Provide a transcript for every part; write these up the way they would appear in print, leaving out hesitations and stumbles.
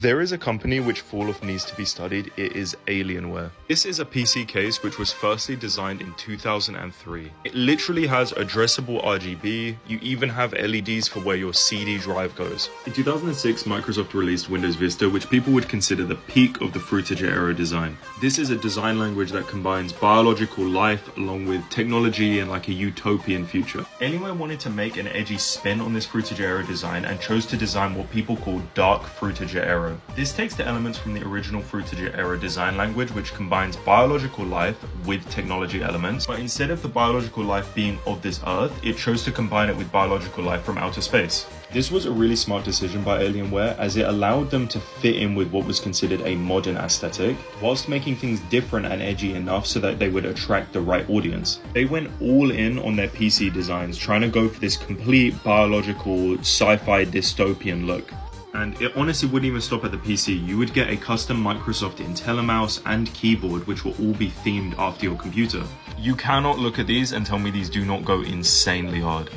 There is a company which fall-off needs to be studied. It is Alienware. This is a PC case which was firstly designed in 2003. It literally has addressable RGB. You even have LEDs for where your CD drive goes. In 2006, Microsoft released Windows Vista, which people would consider the peak of the Frutiger aero design. This is a design language that combines biological life along with technology and like a utopian future. Alienware wanted to make an edgy spin on this Frutiger aero design and chose to design what people call dark Frutiger aero. This takes the elements from the original Frutiger aero design language, which combines biological life with technology elements, but instead of the biological life being of this earth, it chose to combine it with biological life from outer space. This was a really smart decision by Alienware, as it allowed them to fit in with what was considered a modern aesthetic, whilst making things different and edgy enough so that they would attract the right audience. They went all in on their PC designs, trying to go for this complete biological sci-fi dystopian look. And it honestly wouldn't even stop at the PC. You would get a custom Microsoft IntelliMouse and keyboard, which will all be themed after your computer. You cannot look at these and tell me these do not go insanely hard.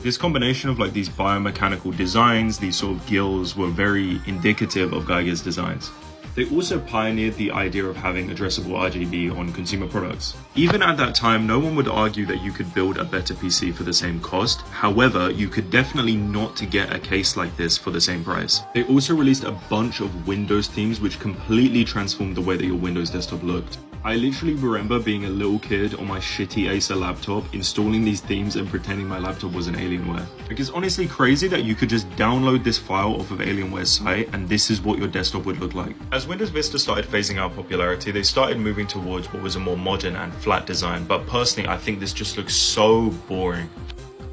This combination of like these biomechanical designs, these sort of gills, were very indicative of Geiger's designs. They also pioneered the idea of having addressable RGB on consumer products. Even at that time, no one would argue that you could build a better PC for the same cost. However, you could definitely not get a case like this for the same price. They also released a bunch of Windows themes which completely transformed the way that your Windows desktop looked. I literally remember being a little kid on my shitty Acer laptop, installing these themes and pretending my laptop was an Alienware. Like, it's honestly crazy that you could just download this file off of Alienware's site and this is what your desktop would look like. As Windows Vista started phasing out popularity, they started moving towards what was a more modern and flat design, but personally I think this just looks so boring.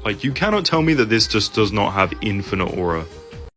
Like, you cannot tell me that this just does not have infinite aura.